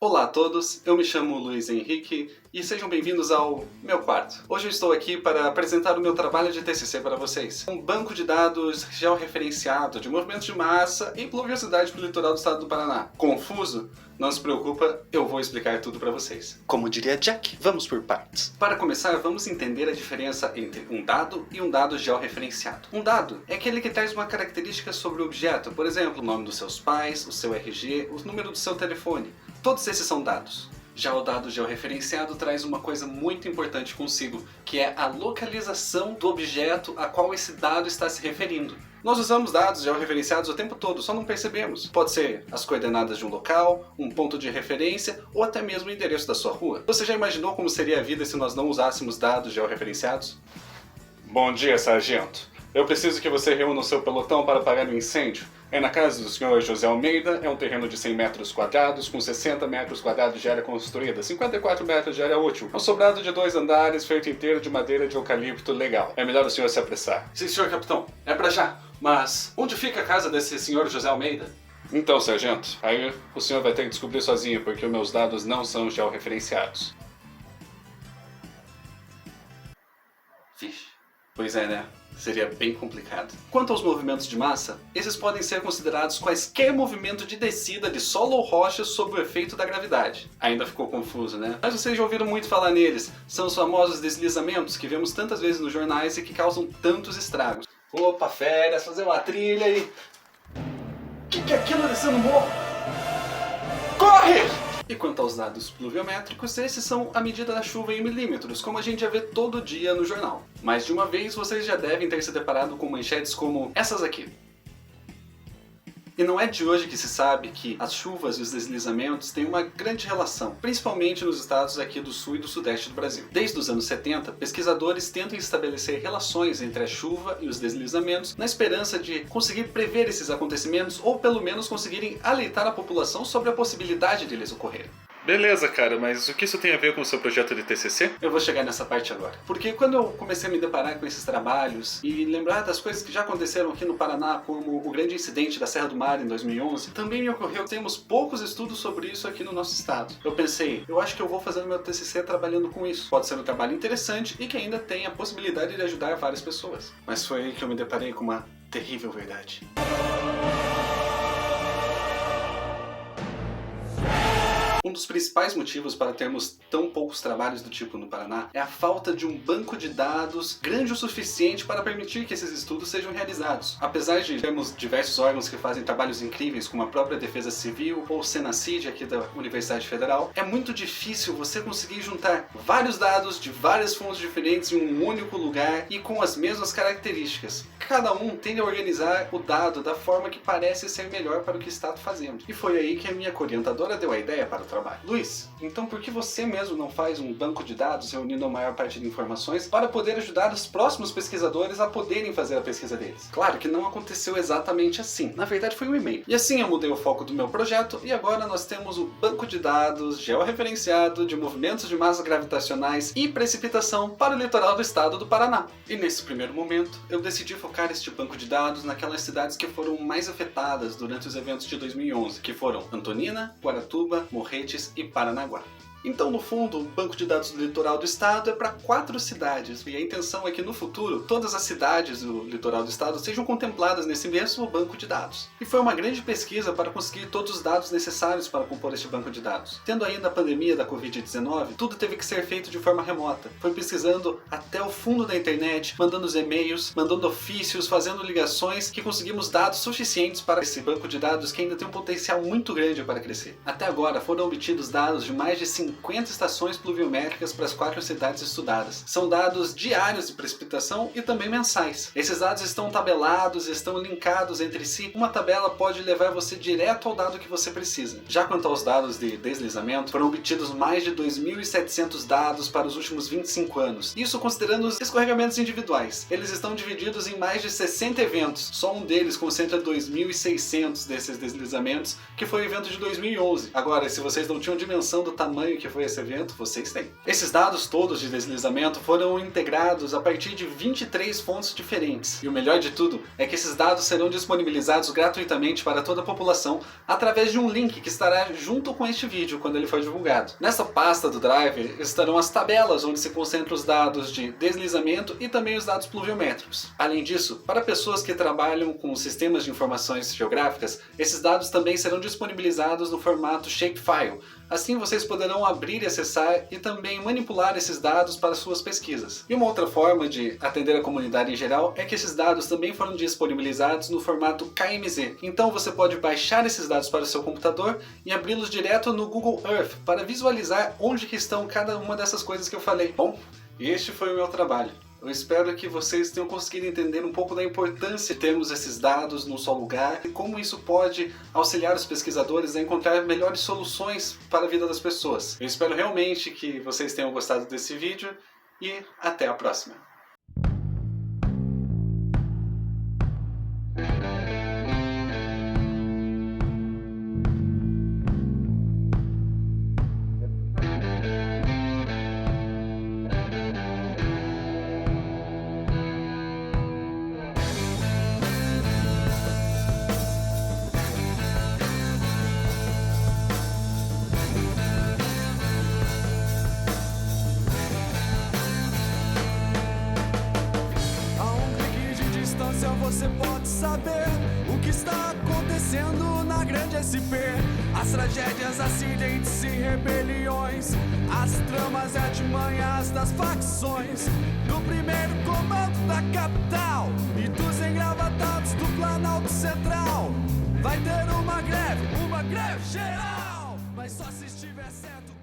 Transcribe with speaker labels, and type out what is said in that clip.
Speaker 1: Olá a todos, eu me chamo Luiz Henrique e sejam bem-vindos ao meu quarto. Hoje eu estou aqui para apresentar o meu trabalho de TCC para vocês. Um banco de dados georreferenciado de movimentos de massa e pluviosidade para o litoral do estado do Paraná. Confuso? Não se preocupa, eu vou explicar tudo para vocês.
Speaker 2: Como diria Jack, vamos por partes.
Speaker 1: Para começar, vamos entender a diferença entre um dado e um dado georreferenciado. Um dado é aquele que traz uma característica sobre o objeto, por exemplo, o nome dos seus pais, o seu RG, o número do seu telefone. Todos esses são dados. Já o dado georreferenciado traz uma coisa muito importante consigo, que é a localização do objeto a qual esse dado está se referindo. Nós usamos dados georreferenciados o tempo todo, só não percebemos. Pode ser as coordenadas de um local, um ponto de referência ou até mesmo o endereço da sua rua. Você já imaginou como seria a vida se nós não usássemos dados georreferenciados? Bom dia, sargento. Eu preciso que você reúna o seu pelotão para apagar o incêndio. É na casa do senhor José Almeida, é um terreno de 100 metros quadrados, com 60 metros quadrados de área construída, 54 metros de área útil. É um sobrado de 2 andares, feito inteiro de madeira de eucalipto legal. É melhor o senhor se apressar. Sim, senhor capitão. É pra já. Mas onde fica a casa desse senhor José Almeida? Então, sargento, aí o senhor vai ter que descobrir sozinho, porque os meus dados não são georreferenciados. Vixe. Pois é, né? Seria bem complicado. Quanto aos movimentos de massa, esses podem ser considerados quaisquer movimento de descida de solo ou rocha sob o efeito da gravidade. Ainda ficou confuso, né? Mas vocês já ouviram muito falar neles. São os famosos deslizamentos que vemos tantas vezes nos jornais e que causam tantos estragos. Opa, férias, fazer uma trilha e... Que é aquilo descendo o morro? Corre! E quanto aos dados pluviométricos, esses são a medida da chuva em milímetros, como a gente já vê todo dia no jornal. Mais de uma vez, vocês já devem ter se deparado com manchetes como essas aqui. E não é de hoje que se sabe que as chuvas e os deslizamentos têm uma grande relação, principalmente nos estados aqui do sul e do sudeste do Brasil. Desde os anos 70, pesquisadores tentam estabelecer relações entre a chuva e os deslizamentos na esperança de conseguir prever esses acontecimentos ou pelo menos conseguirem alertar a população sobre a possibilidade de eles ocorrerem.
Speaker 2: Beleza, cara, mas o que isso tem a ver com o seu projeto de TCC?
Speaker 1: Eu vou chegar nessa parte agora. Porque quando eu comecei a me deparar com esses trabalhos e lembrar das coisas que já aconteceram aqui no Paraná, como o grande incidente da Serra do Mar em 2011, também me ocorreu que temos poucos estudos sobre isso aqui no nosso estado. Eu pensei, eu acho que eu vou fazer o meu TCC trabalhando com isso. Pode ser um trabalho interessante e que ainda tem a possibilidade de ajudar várias pessoas. Mas foi aí que eu me deparei com uma terrível verdade. Um dos principais motivos para termos tão poucos trabalhos do tipo no Paraná é a falta de um banco de dados grande o suficiente para permitir que esses estudos sejam realizados. Apesar de termos diversos órgãos que fazem trabalhos incríveis, como a própria Defesa Civil ou o Senacid aqui da Universidade Federal, é muito difícil você conseguir juntar vários dados de várias fontes diferentes em um único lugar e com as mesmas características. Cada um tende a organizar o dado da forma que parece ser melhor para o que está fazendo. E foi aí que a minha orientadora deu a ideia para o trabalho. Luiz, então por que você mesmo não faz um banco de dados reunindo a maior parte de informações para poder ajudar os próximos pesquisadores a poderem fazer a pesquisa deles? Claro que não aconteceu exatamente assim. Na verdade foi um e-mail. E assim eu mudei o foco do meu projeto e agora nós temos o banco de dados georreferenciado de movimentos de massas gravitacionais e precipitação para o litoral do estado do Paraná. E nesse primeiro momento eu decidi focar este banco de dados naquelas cidades que foram mais afetadas durante os eventos de 2011, que foram Antonina, Guaratuba, Morretes e Paranaguá. Então, no fundo, o banco de dados do litoral do estado é para 4 cidades, e a intenção é que no futuro todas as cidades do litoral do estado sejam contempladas nesse mesmo banco de dados. E foi uma grande pesquisa para conseguir todos os dados necessários para compor este banco de dados. Tendo ainda a pandemia da Covid-19, tudo teve que ser feito de forma remota. Foi pesquisando até o fundo da internet, mandando os e-mails, mandando ofícios, fazendo ligações, que conseguimos dados suficientes para esse banco de dados que ainda tem um potencial muito grande para crescer. Até agora foram obtidos dados de mais de 50 estações pluviométricas para as 4 cidades estudadas. São dados diários de precipitação e também mensais. Esses dados estão tabelados, estão linkados entre si. Uma tabela pode levar você direto ao dado que você precisa. Já quanto aos dados de deslizamento, foram obtidos mais de 2.700 dados para os últimos 25 anos. Isso considerando os escorregamentos individuais. Eles estão divididos em mais de 60 eventos. Só um deles concentra 2.600 desses deslizamentos, que foi o evento de 2011. Agora, se vocês não tinham dimensão do tamanho que foi esse evento, vocês têm. Esses dados todos de deslizamento foram integrados a partir de 23 fontes diferentes. E o melhor de tudo é que esses dados serão disponibilizados gratuitamente para toda a população através de um link que estará junto com este vídeo quando ele for divulgado. Nessa pasta do Drive estarão as tabelas onde se concentram os dados de deslizamento e também os dados pluviométricos. Além disso, para pessoas que trabalham com sistemas de informações geográficas, esses dados também serão disponibilizados no formato shapefile. Assim vocês poderão abrir e acessar e também manipular esses dados para suas pesquisas. E uma outra forma de atender a comunidade em geral é que esses dados também foram disponibilizados no formato KMZ. Então você pode baixar esses dados para o seu computador e abri-los direto no Google Earth para visualizar onde que estão cada uma dessas coisas que eu falei. Bom, este foi o meu trabalho. Eu espero que vocês tenham conseguido entender um pouco da importância de termos esses dados num só lugar e como isso pode auxiliar os pesquisadores a encontrar melhores soluções para a vida das pessoas. Eu espero realmente que vocês tenham gostado desse vídeo e até a próxima.
Speaker 3: Você pode saber o que está acontecendo na grande SP. As tragédias, acidentes e rebeliões, as tramas e artimanhas das facções do primeiro comando da capital e dos engravatados do Planalto Central. Vai ter uma greve geral, mas só se estiver certo.